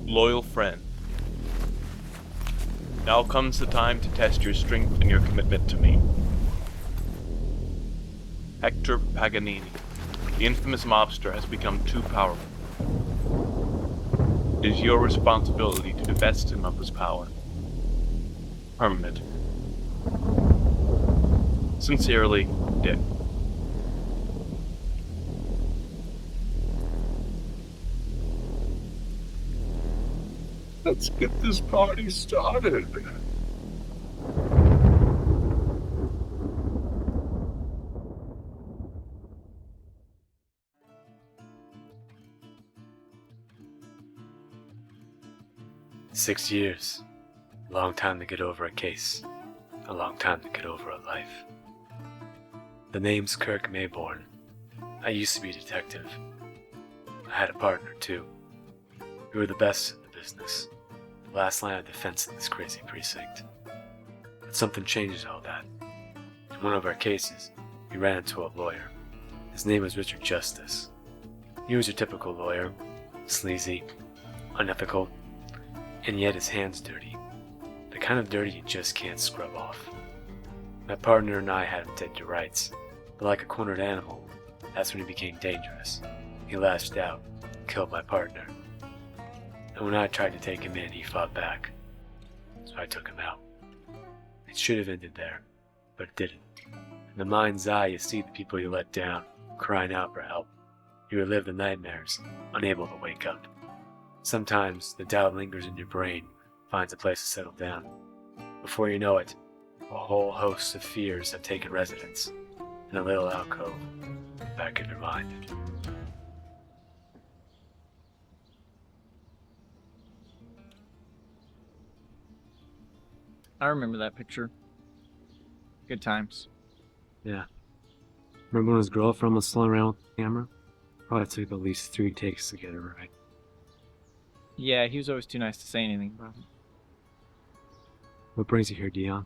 Loyal friend, now comes the time to test your strength and your commitment to me. Hector Paganini, the infamous mobster, has become too powerful. It is your responsibility to divest him of his power. Permanent. Sincerely, Dick. Let's get this party started. "6 years. A long time to get over a case. A long time to get over a life. The name's Kirk Maybourne. I used to be a detective. I had a partner, too. We were the best in the business. The last line of defense in this crazy precinct. But something changes all that. In one of our cases, we ran into a lawyer. His name was Richard Justice. He was your typical lawyer. Sleazy, unethical, and yet his hands dirty. The kind of dirty you just can't scrub off. My partner and I had him dead to rights, but like a cornered animal, that's when he became dangerous. He lashed out, killed my partner. And when I tried to take him in, he fought back. So I took him out. It should have ended there, but it didn't. In the mind's eye, you see the people you let down, crying out for help. You relive the nightmares, unable to wake up. Sometimes the doubt lingers in your brain, finds a place to settle down. Before you know it, a whole host of fears have taken residence in a little alcove back of your mind. I remember that picture. Good times. Yeah. Remember when his girlfriend was slowing around with the camera? Probably took at least 3 takes to get it right. Yeah, he was always too nice to say anything about it. What brings you here, Deon?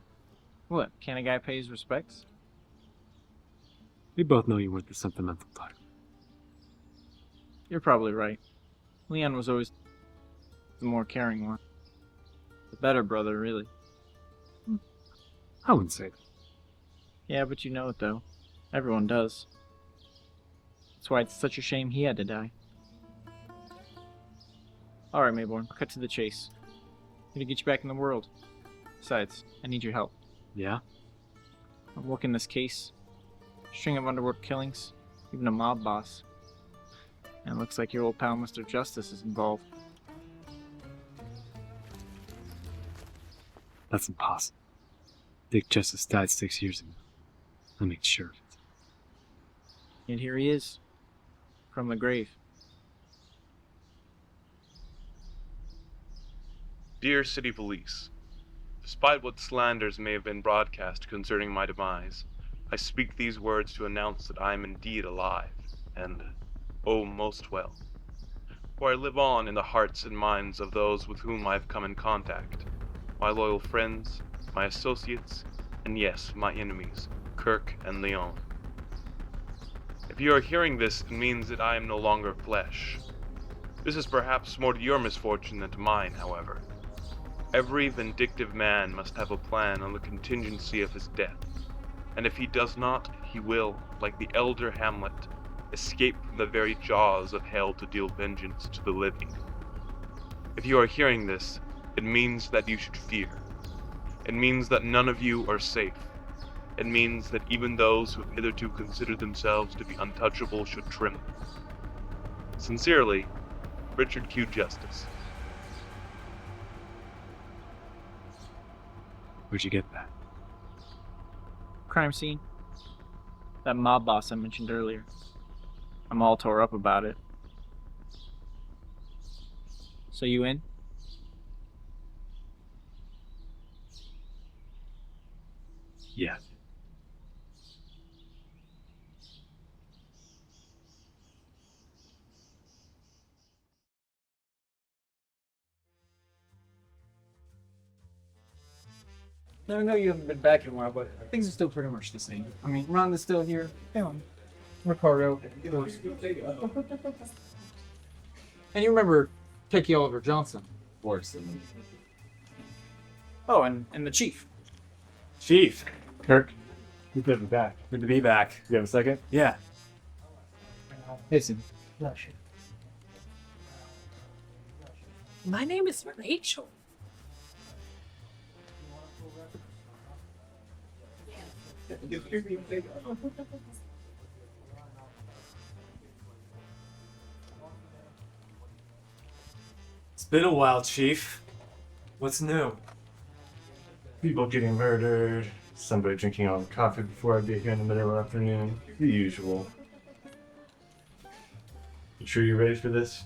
What, can't a guy pay his respects? We both know you weren't the sentimental type. You're probably right. Leon was always the more caring one. The better brother, really. I wouldn't say that. Yeah, but you know it though. Everyone does. That's why it's such a shame he had to die. Alright, Maybourne, cut to the chase. Need to get you back in the world. Besides, I need your help. Yeah? I'm working this case. String of underworld killings. Even a mob boss. And it looks like your old pal Mr. Justice is involved. That's impossible. Dick Justice died 6 years ago. I made sure of it. And here he is. From the grave. Dear City Police, despite what slanders may have been broadcast concerning my demise, I speak these words to announce that I am indeed alive, and, oh, most well. For I live on in the hearts and minds of those with whom I have come in contact, my loyal friends, my associates, and yes, my enemies, Kirk and Leon. If you are hearing this, it means that I am no longer flesh. This is perhaps more to your misfortune than to mine, however. Every vindictive man must have a plan on the contingency of his death, and if he does not, he will, like the elder Hamlet, escape from the very jaws of hell to deal vengeance to the living. If you are hearing this, it means that you should fear. It means that none of you are safe. It means that even those who have hitherto considered themselves to be untouchable should tremble. Sincerely, Richard Q. Justice. Where'd you get that? Crime scene. That mob boss I mentioned earlier. I'm all tore up about it. So you in? Yeah. Now, I know you haven't been back in a while, but things are still pretty much the same. I mean, Ron is still here. Ricardo, of course. And you remember Take you over Johnson. Worse than Oh, and the chief. Chief. Kirk. Good to be back. Good to be back. You have a second? Yeah. Listen. My name is Rachel. It's been a while, Chief. What's new? People getting murdered, somebody drinking all the coffee before I get here in the middle of the afternoon. The usual. You sure you're ready for this?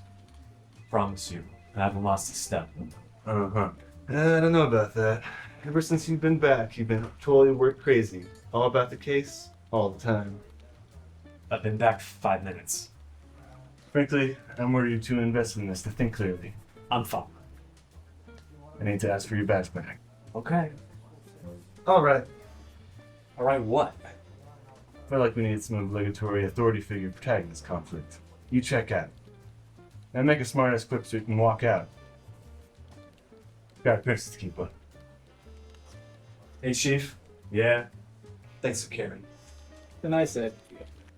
Promise you. I haven't lost a step. Uh-huh. I don't know about that. Ever since you've been back, you've been totally work crazy. All about the case, all the time. I've been back 5 minutes. Frankly, I'm worried you're too invested in this to think clearly. I'm fine. I need to ask for your badge back. Okay. Alright. Alright, what? Felt like we needed some obligatory authority figure protecting this conflict. You check out. Now make a smart-ass quick suit and walk out. Got appearances to keep up. Hey, Chief. Yeah? Thanks for caring. Then I said,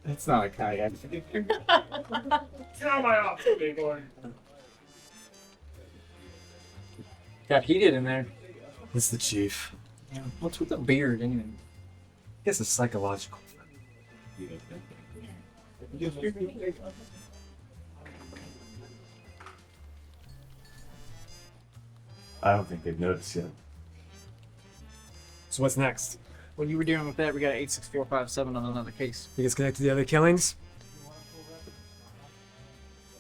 it's not a kayak. Get out of my office, big boy. Got heated in there. It's the Chief. Yeah. What's with the beard anyway? Guess it's psychological. I don't think they've noticed yet. So what's next? When you were dealing with that, we got 86457 on another case. You guys connected to the other killings?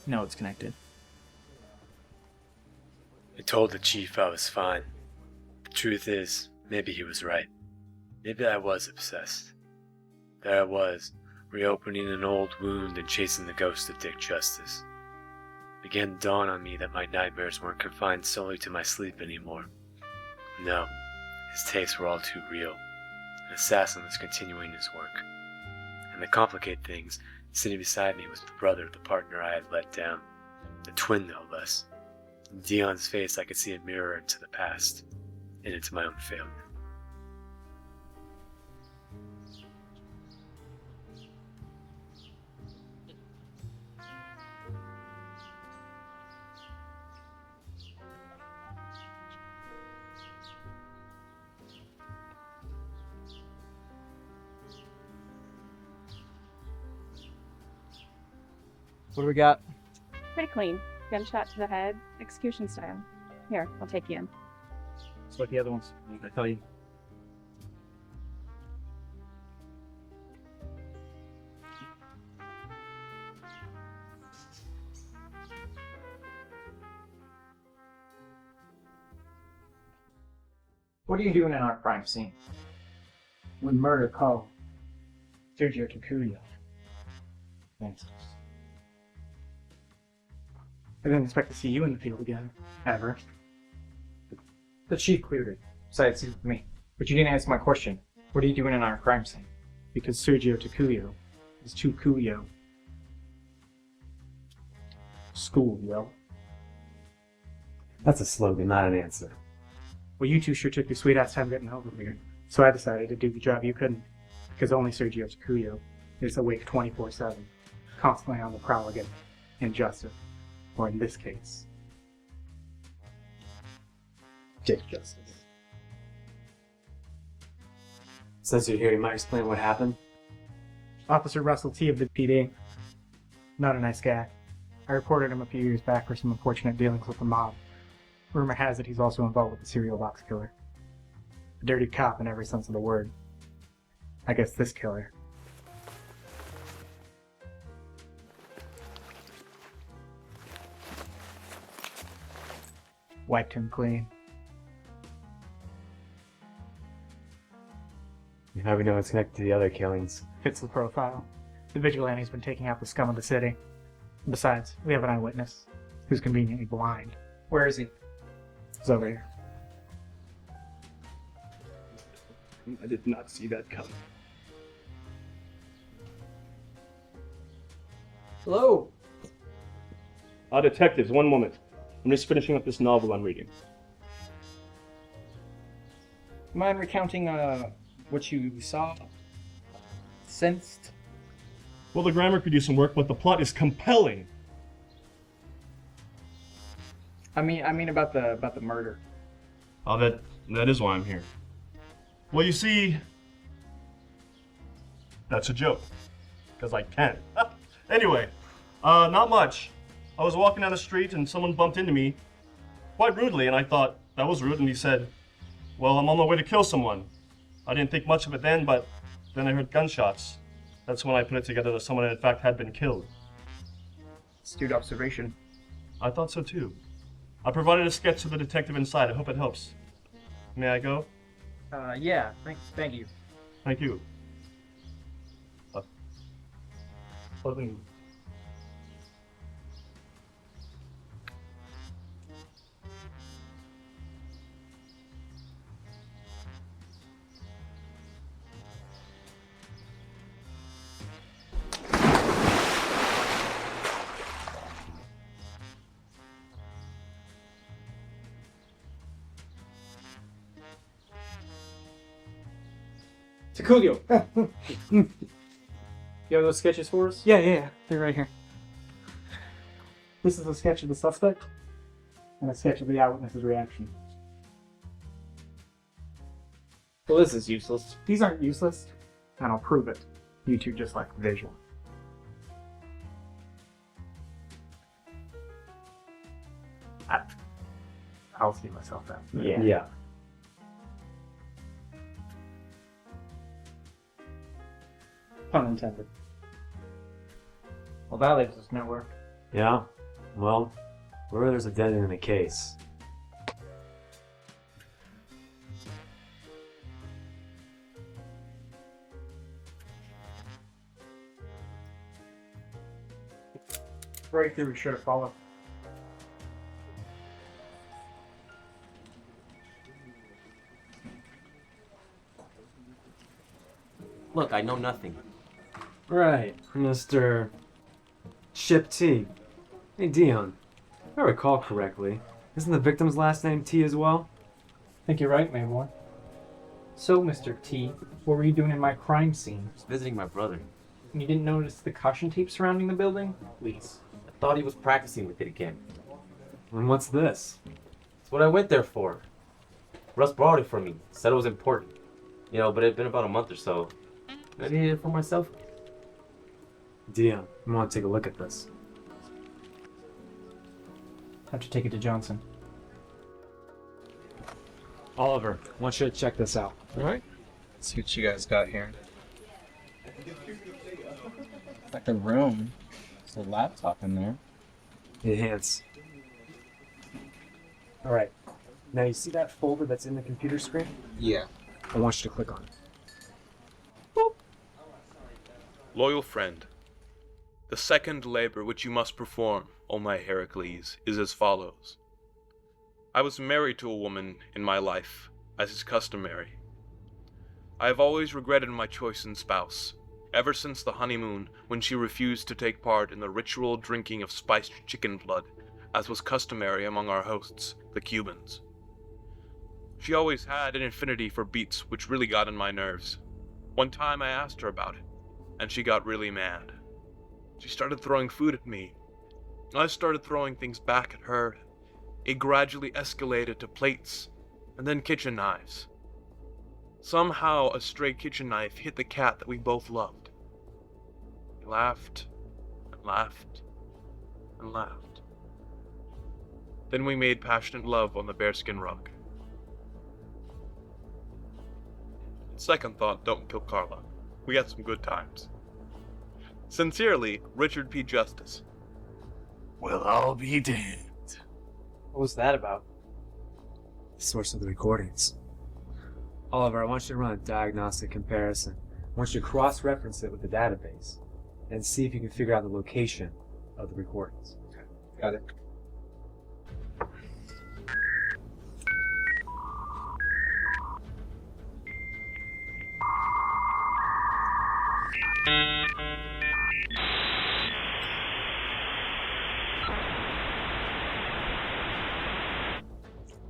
No, it's connected. I told the chief I was fine. The truth is, maybe he was right. Maybe I was obsessed. There I was, reopening an old wound and chasing the ghost of Dick Justice. It began to dawn on me that my nightmares weren't confined solely to my sleep anymore. No, his tastes were all too real. An assassin was continuing his work. And to complicate things, sitting beside me was the brother of the partner I had let down. The twin, no less. In Deon's face, I could see a mirror into the past, and into my own failure. What do we got? Pretty clean. Gunshot to the head, execution style. Here, I'll take you in. That's what the other ones. I tell you. What are you doing in our crime scene? When murder called. Sergio Takuya. Thanks. I didn't expect to see you in the field again, ever. The chief cleared it. Besides, he's with me. But you didn't answer my question. What are you doing in our crime scene? Because Sergio Takuya is too Kuyo. School, yo. That's a slogan, not an answer. Well, you two sure took your sweet ass time getting over here. So I decided to do the job you couldn't. Because only Sergio Takuya is awake 24/7, constantly on the prowl against injustice. Or in this case, Dick Justice. Since you're here, you might explain what happened? Officer Russell T. of the PD. Not a nice guy. I reported him a few years back for some unfortunate dealings with the mob. Rumor has it he's also involved with the serial box killer. A dirty cop in every sense of the word. I guess this killer. Wiped him clean. How do we know it's connected to the other killings? Fits the profile. The vigilante's been taking out the scum of the city. Besides, we have an eyewitness who's conveniently blind. Where is he? He's over here. I did not see that coming. Hello? Detectives, one moment. I'm just finishing up this novel I'm reading. Mind recounting what you saw, sensed? Well, the grammar could use some work, but the plot is compelling. I mean about the murder. Oh, that is why I'm here. Well, you see, that's a joke, because I can. Anyway, not much. I was walking down the street and someone bumped into me quite rudely, and I thought that was rude, and he said, well, I'm on my way to kill someone. I didn't think much of it then, but then I heard gunshots. That's when I put it together that someone in fact had been killed. Astute observation. I thought so too. I provided a sketch to the detective inside. I hope it helps. May I go? Yeah, thank you. Thank you. Takulio! You have those sketches for us? Yeah. They're right here. This is a sketch of the suspect, and a sketch of the eyewitness's reaction. Well, this is useless. These aren't useless, and I'll prove it. You two just like the visual. I'll see myself out. Yeah. Pun intended. Well, that leaves us nowhere. Yeah? Well, where there's a dead end in the case. Breakthrough we should have followed. Look, I know nothing. Right, Mr. Ship T. Hey, Deon. If I recall correctly, isn't the victim's last name T as well? I think you're right, Maybourne. So, Mr. T, what were you doing in my crime scene? Just visiting my brother. And you didn't notice the caution tape surrounding the building? Please. I thought he was practicing with it again. And what's this? That's what I went there for. Russ brought it for me. Said it was important. You know, but it had been about a month or so. I needed it for myself. Deon, I want to take a look at this. Have to take it to Johnson. Oliver, I want you to check this out. Alright. Let's see what you guys got here. It's like a room. There's a laptop in there. Enhance. Alright. Now you see that folder that's in the computer screen? Yeah. I want you to click on it. Loyal friend, the second labor which you must perform, O my Heracles, is as follows. I was married to a woman in my life, as is customary. I have always regretted my choice in spouse, ever since the honeymoon when she refused to take part in the ritual drinking of spiced chicken blood, as was customary among our hosts, the Cubans. She always had an affinity for beets which really got on my nerves. One time I asked her about it, and she got really mad. She started throwing food at me. I started throwing things back at her. It gradually escalated to plates, and then kitchen knives. Somehow a stray kitchen knife hit the cat that we both loved. We laughed, and laughed, and laughed. Then we made passionate love on the bearskin rug. Second thought, don't kill Carla. We had some good times. Sincerely, Richard P. Justice. Well, I'll be damned. What was that about? The source of the recordings. Oliver, I want you to run a diagnostic comparison. I want you to cross-reference it with the database and see if you can figure out the location of the recordings. Got it.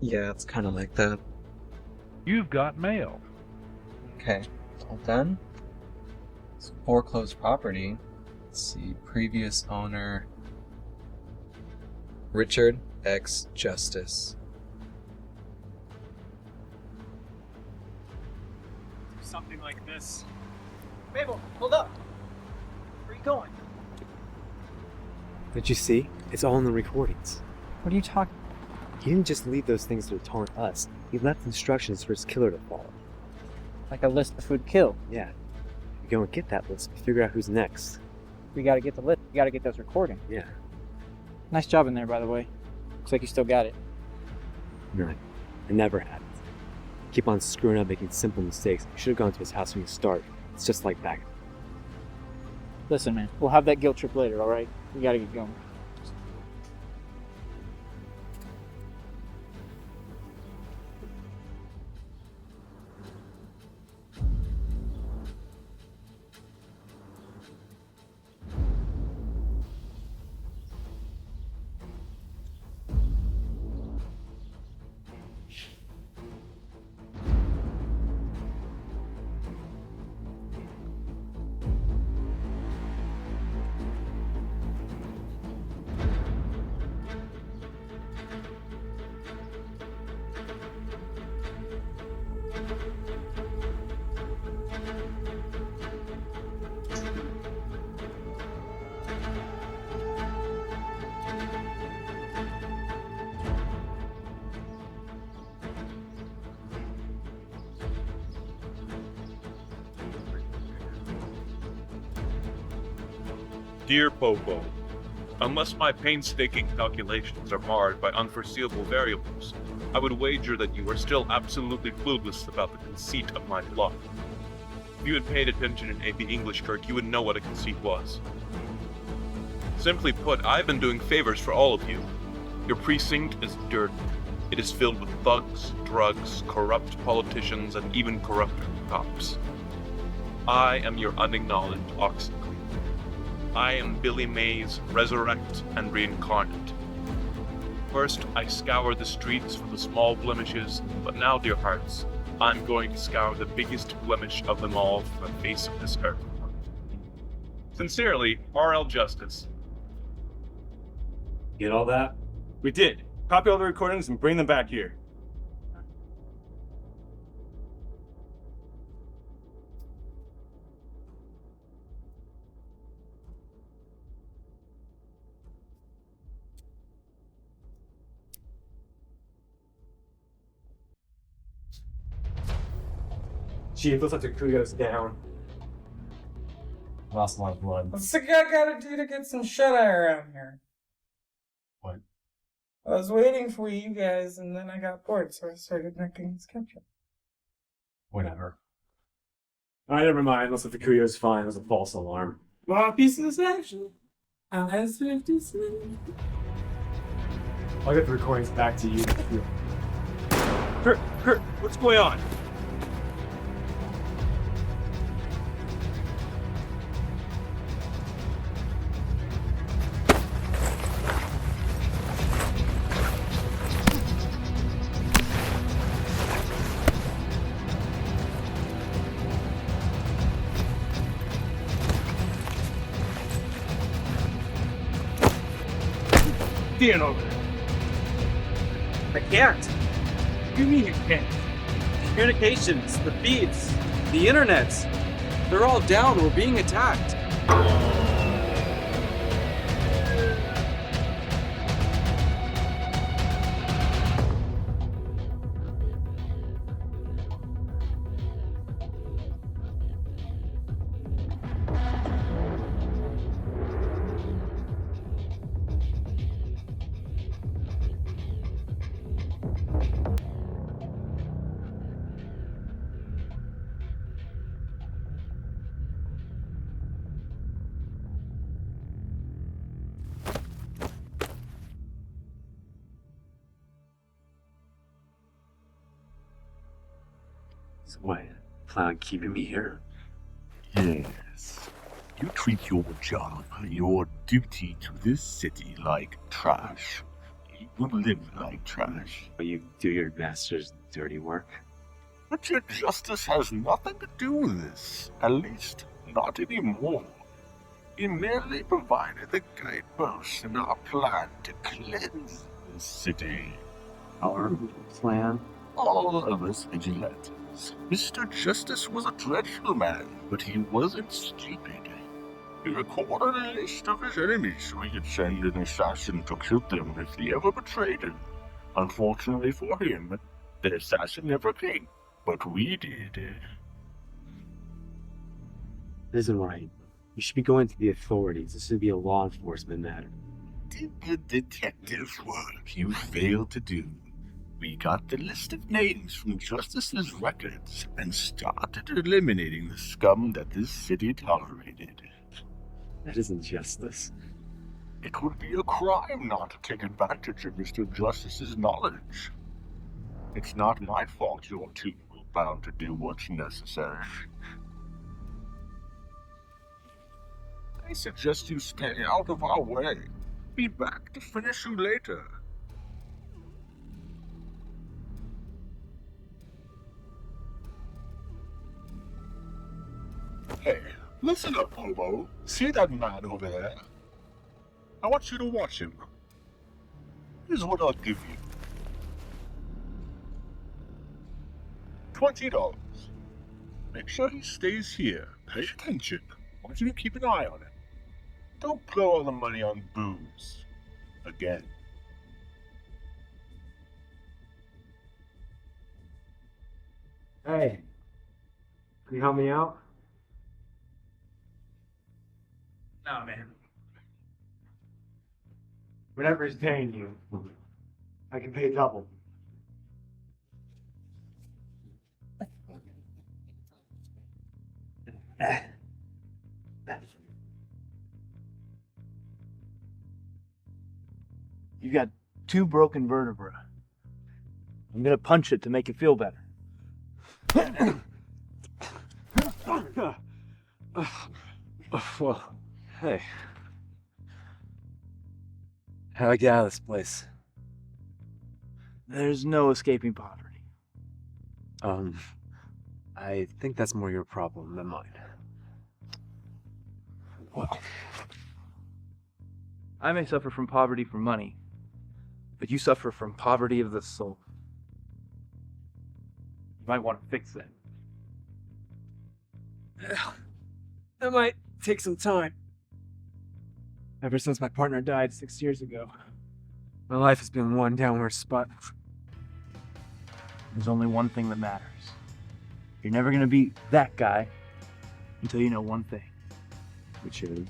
Yeah, it's kind of like that. You've got mail. Okay, all done. It's foreclosed property. Let's see, previous owner Richard X. Justice. Something like this. Mabel, hold up. Where are you going? Did you see? It's all in the recordings. What are you talking? He didn't just leave those things to taunt us. He left instructions for his killer to follow. Like a list of who'd kill. Yeah. We go and get that list. We figure out who's next. We gotta get the list. We gotta get those recordings. Yeah. Nice job in there, by the way. Looks like you still got it. Right. I never had it. Keep on screwing up, making simple mistakes. You should have gone to his house when you started. It's just like back. Listen, man. We'll have that guilt trip later, alright? We gotta get going. Dear Popo, unless my painstaking calculations are marred by unforeseeable variables, I would wager that you are still absolutely clueless about the conceit of my plot. If you had paid attention in AP English, Kirk, you would know what a conceit was. Simply put, I've been doing favors for all of you. Your precinct is dirt. It is filled with thugs, drugs, corrupt politicians, and even corrupt cops. I am your unacknowledged oxygen. I am Billy Mays, resurrect and reincarnate. First, I scoured the streets for the small blemishes, but now, dear hearts, I'm going to scour the biggest blemish of them all from the face of this earth. Sincerely, R.L. Justice. Get all that? We did. Copy all the recordings and bring them back here. Chief, looks like the crew goes down. Lost a lot of blood. What's the guy gotta do to get some shut-eye around here? What? I was waiting for you guys, and then I got bored, so I started making sketchup. Whatever. Alright, never mind. Looks like the Kuyo's fine. It was a false alarm. More pieces of action. I'll have 50 cents. I'll get the recordings back to you. Kurt, what's going on? Deon over there. I can't. What do you mean you can't? Communications, the feeds, the internets. They're all down. We're being attacked. So what? Plan on keeping me here? Yes. You treat your job, your duty to this city like trash. you live like trash. But you do your master's dirty work. But your justice has nothing to do with this. At least, not anymore. He merely provided the guideposts in our plan to cleanse the city. Our plan? All of us vigilantes. Mr. Justice was a dreadful man, but he wasn't stupid. He recorded a list of his enemies so he could send an assassin to kill them if they ever betrayed him. Unfortunately for him, the assassin never came, but we did. This isn't right. You should be going to the authorities. This should be a law enforcement matter. Did the detective's work you failed to do. We got the list of names from Justice's records and started eliminating the scum that this city tolerated. That isn't justice. It would be a crime not to take advantage of Mr. Justice's knowledge. It's not my fault you're too bound to do what's necessary. I suggest you stay out of our way. Be back to finish you later. Hey, listen up, hobo. See that man over there? I want you to watch him. Here's what I'll give you. $20. Make sure he stays here. Pay attention. I want you to keep an eye on him. Don't blow all the money on booze. Again. Hey, can you help me out? No, man. Whatever he's paying you, I can pay double. You got 2 broken vertebrae. I'm gonna punch it to make you feel better. Well, hey. How do I get out of this place? There's no escaping poverty. I think that's more your problem than mine. Well, I may suffer from poverty for money, but you suffer from poverty of the soul. You might want to fix that. That might take some time. Ever since my partner died 6 years ago, my life has been one downward spot. There's only one thing that matters. You're never gonna be that guy until you know one thing. Which is?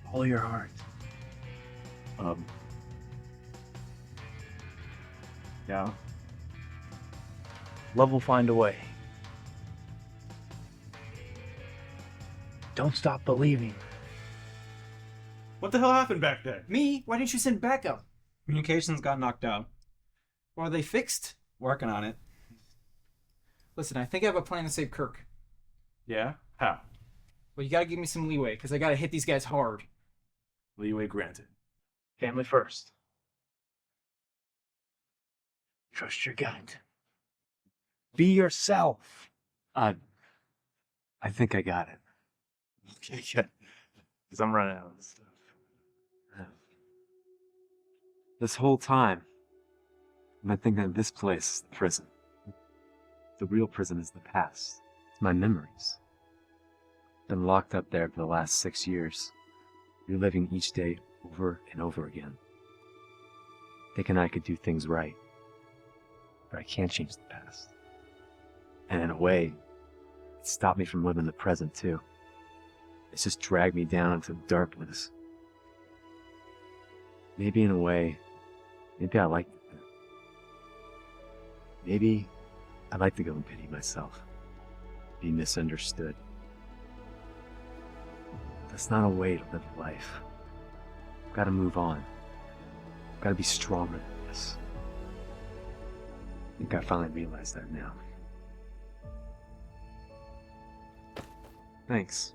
Follow your heart. Yeah. Love will find a way. Don't stop believing. What the hell happened back there? Me? Why didn't you send backup? Communications got knocked out. Well, are they fixed? Working on it. Listen, I think I have a plan to save Kirk. Yeah? How? Well, you gotta give me some leeway, because I gotta hit these guys hard. Leeway granted. Family first. Trust your gut. Be yourself. I think I got it. Okay, good. Because I'm running out of stuff. This whole time, I've been thinking that this place is the prison. The real prison is the past. It's my memories. Been locked up there for the last 6 years, reliving each day over and over again. Thinking I could do things right, but I can't change the past. And in a way, it stopped me from living the present too. It's just dragged me down into darkness. Maybe in a way, maybe I like it. Maybe I'd like to go and pity myself. Be misunderstood. That's not a way to live life. I've got to move on. I've got to be stronger than this. I think I finally realized that now. Thanks.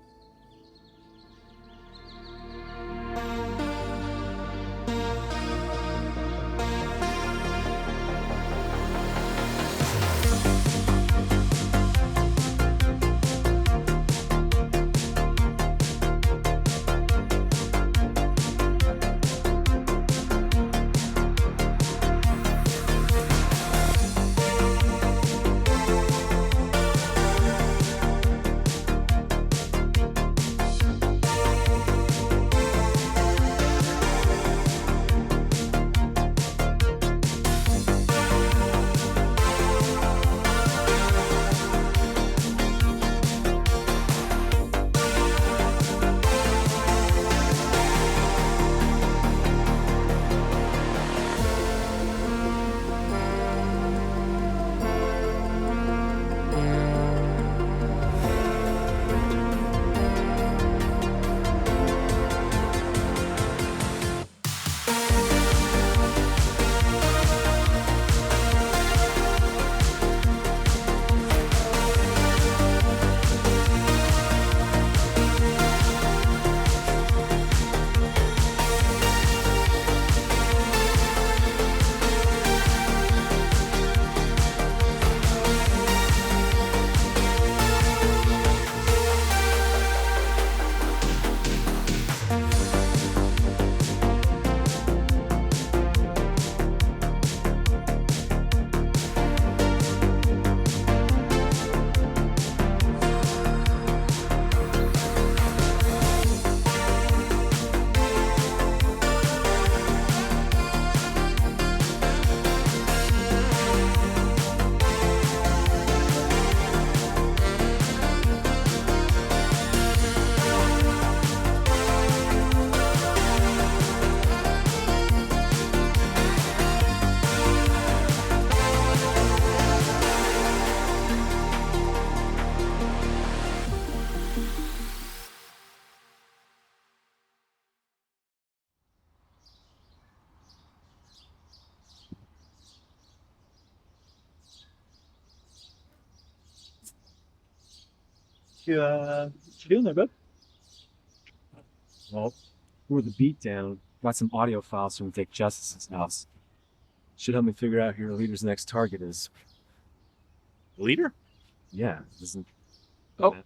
What you doing there, bud? Well, before the beatdown, got some audio files from Dick Justice's house. Should help me figure out who your leader's next target is. Leader? Yeah, isn't... Oh,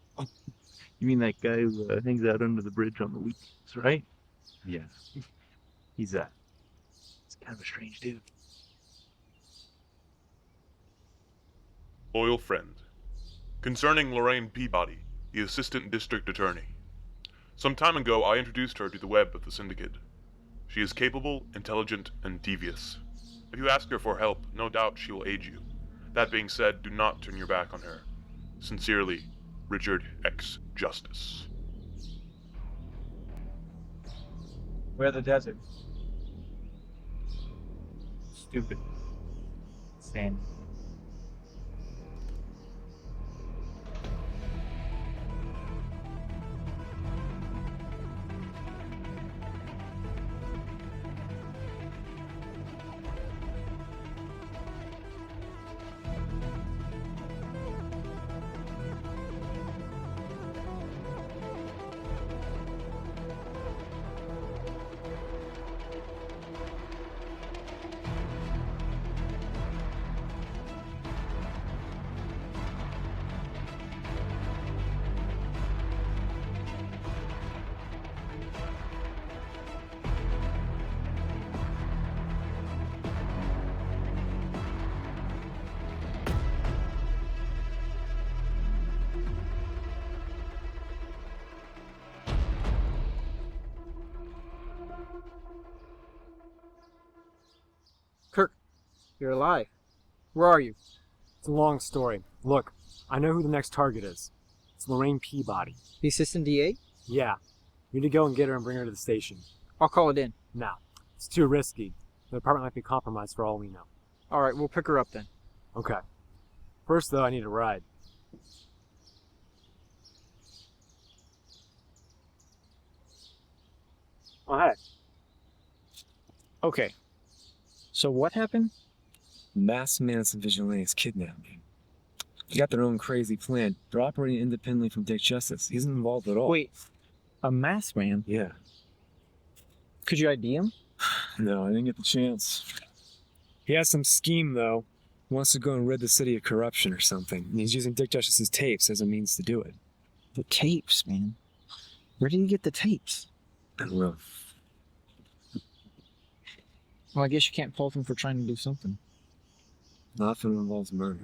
you mean that guy who hangs out under the bridge on the weekends, right? Yeah. He's kind of a strange dude. Loyal friend. Concerning Lorraine Peabody, the Assistant District Attorney. Some time ago, I introduced her to the web of the Syndicate. She is capable, intelligent, and devious. If you ask her for help, no doubt she will aid you. That being said, do not turn your back on her. Sincerely, Richard X. Justice. Where the desert? Stupid. Same. Kirk, you're alive. Where are you? It's a long story. Look, I know who the next target is. It's Lorraine Peabody. The assistant DA? Yeah. You need to go and get her and bring her to the station. I'll call it in. No, it's too risky. The department might be compromised for all we know. Alright, we'll pick her up then. Okay. First, though, I need a ride. Oh, hey. Okay. So what happened? Mass Manus and Vigilantes kidnapped me. They got their own crazy plan. They're operating independently from Dick Justice. He isn't involved at all. Wait, a masked man? Yeah. Could you ID him? No, I didn't get the chance. He has some scheme, though. He wants to go and rid the city of corruption or something. And he's using Dick Justice's tapes as a means to do it. The tapes, man. Where did you get the tapes? I don't know. Well, I guess you can't fault him for trying to do something. Not if it involves murder.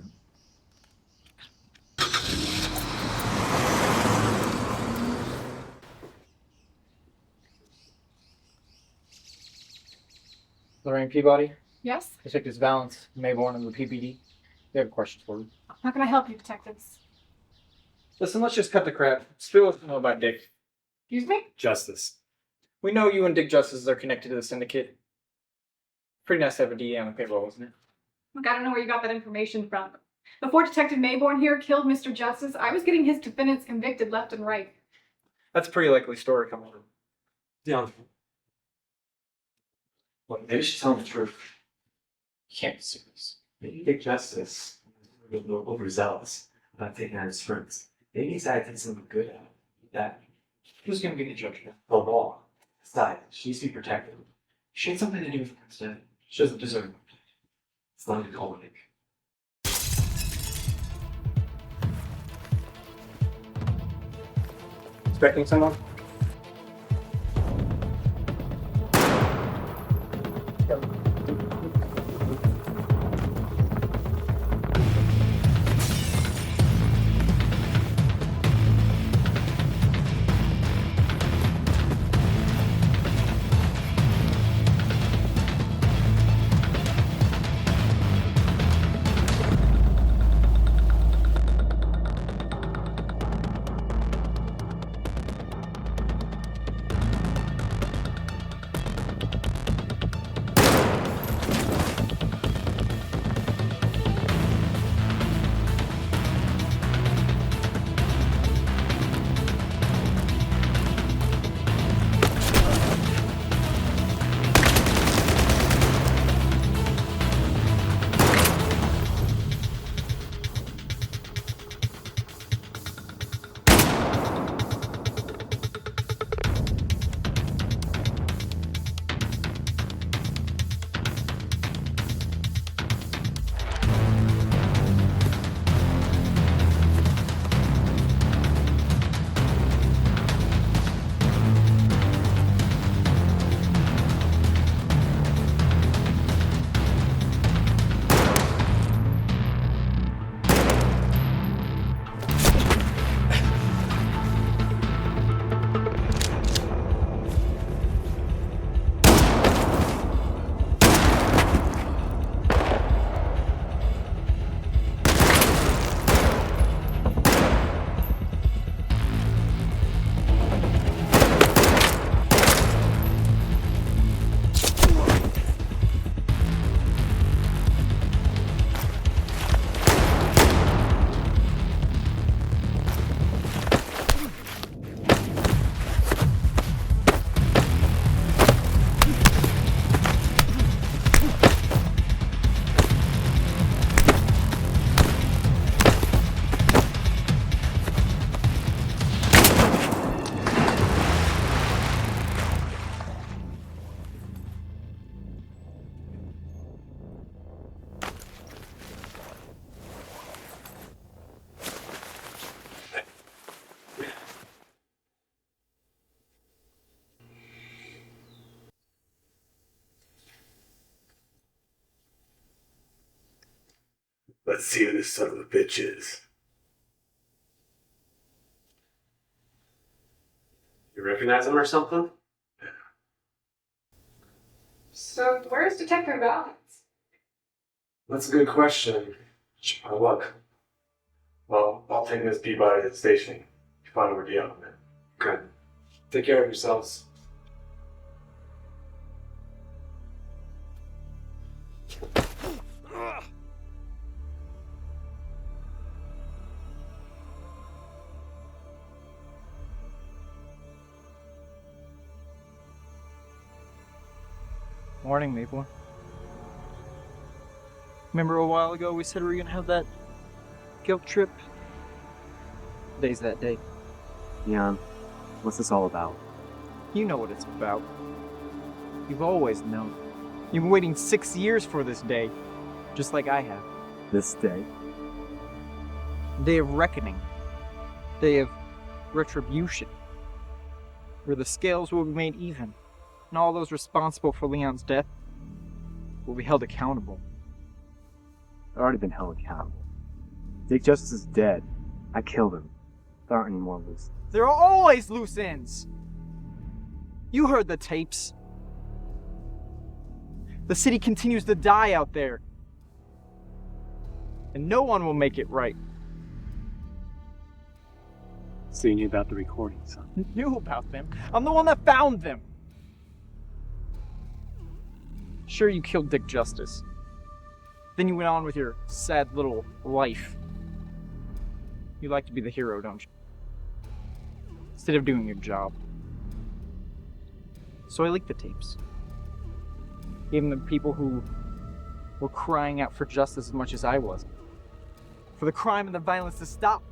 Lorraine Peabody, Yes? Detectives Valence, Maybourne, and the PPD. They have questions for you. How can I help you, detectives? Listen, let's just cut the crap. Spill what you know about Dick. Excuse me? Justice. We know you and Dick Justice are connected to the syndicate. Pretty nice to have a DA on the payroll, isn't it? Look, I don't know where you got that information from. Before Detective Maybourne here killed Mr. Justice, I was getting his defendants convicted left and right. That's a pretty likely story coming from. Deon. Well, maybe she's telling the truth. You can't be serious. Maybe Dick Justice is a little overzealous about taking out his friends. Maybe he's acting something good at that. Who's going to be the judge now? The law. Besides, she needs to be protected. She had something to do with it instead. She doesn't deserve it. It's not even called Nick. Expecting someone? Let's see who this son of a bitch is. You recognize him or something? So, where's Detective Valence? That's a good question. Our luck. Well, I'll take Miss Peabody to the station. You find where Deon went. Good. Take care of yourselves. Morning, Maple. Remember a while ago we said we were gonna have that guilt trip? Today's that day. Leon, what's this all about? You know what it's about. You've always known. You've been waiting 6 years for this day, just like I have. This day? Day of reckoning. Day of retribution. Where the scales will be made even, and all those responsible for Leon's death will be held accountable. I've already been held accountable. Dick Justice is dead. I killed him. There aren't any more loose. There are always loose ends! You heard the tapes. The city continues to die out there. And no one will make it right. So you knew about the recordings, huh? Knew about them? I'm the one that found them! Sure, you killed Dick Justice. Then you went on with your sad little life. You like to be the hero, don't you? Instead of doing your job. So I leaked the tapes. Gave them to people who were crying out for justice as much as I was. For the crime and the violence to stop.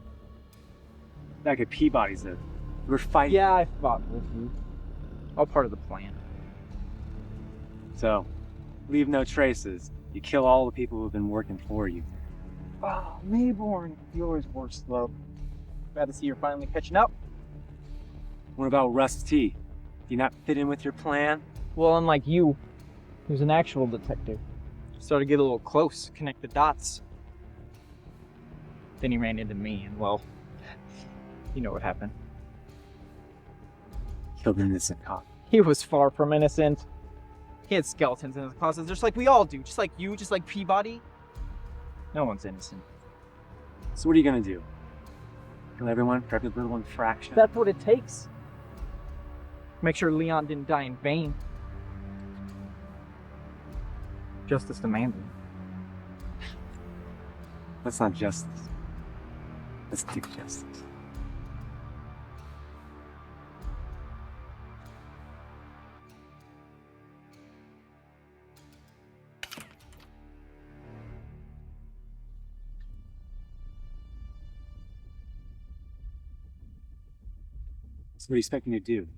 Back at Peabody's, though. We were fighting. Yeah, I fought with you. All part of the plan. So, leave no traces. You kill all the people who've been working for you. Oh, Maybourne, you always were slow. Glad to see you're finally catching up. What about Rust T? Do you not fit in with your plan? Well, unlike you, who's an actual detective, started to get a little close, connect the dots. Then he ran into me, and well, you know what happened. Killed an innocent cop. He was far from innocent. He had skeletons in his closet, just like we all do, just like you, just like Peabody. No one's innocent. So what are you gonna do? Kill everyone for every little infraction? That's what it takes. Make sure Leon didn't die in vain. Justice demanded. That's not justice. That's Dick Justice. So what do you expect me to do?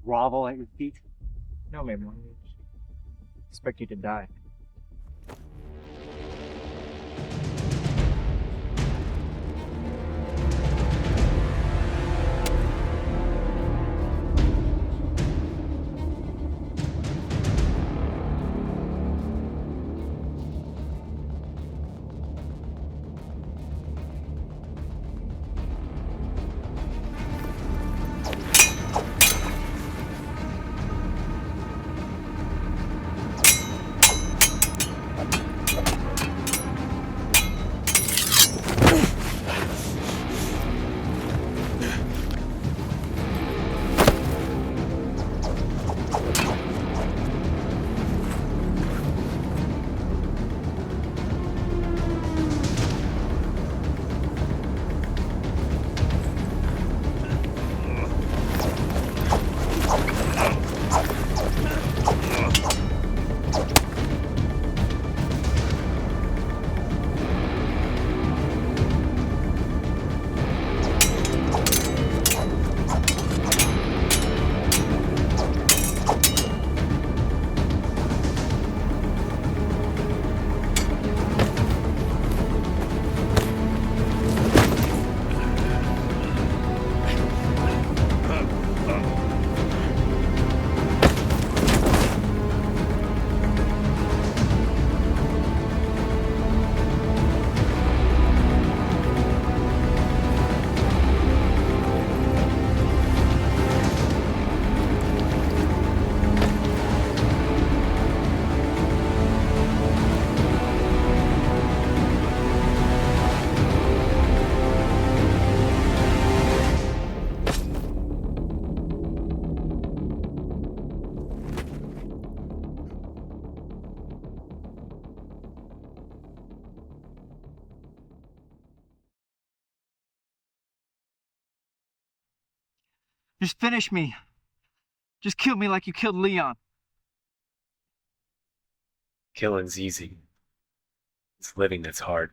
Grovel at your feet? No, Maybourne. Expect you to die. Just finish me. Just kill me like you killed Leon. Killing's easy. It's living that's hard.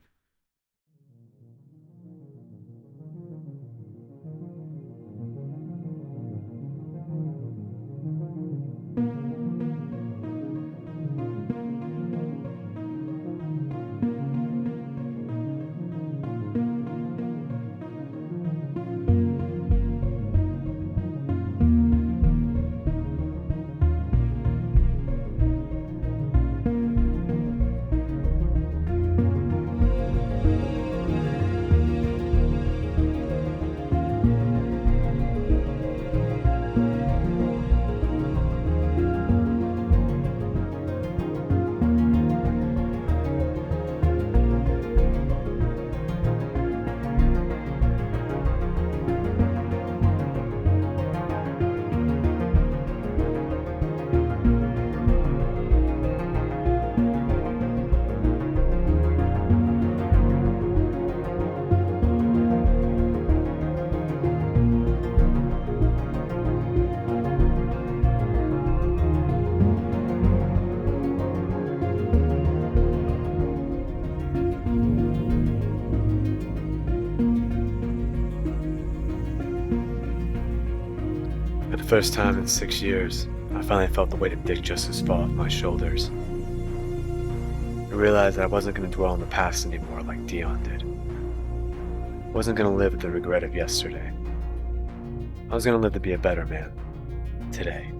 For the first time in 6 years, I finally felt the weight of Dick Justice fall off my shoulders. I realized that I wasn't going to dwell on the past anymore like Deon did. I wasn't going to live with the regret of yesterday. I was going to live to be a better man, today.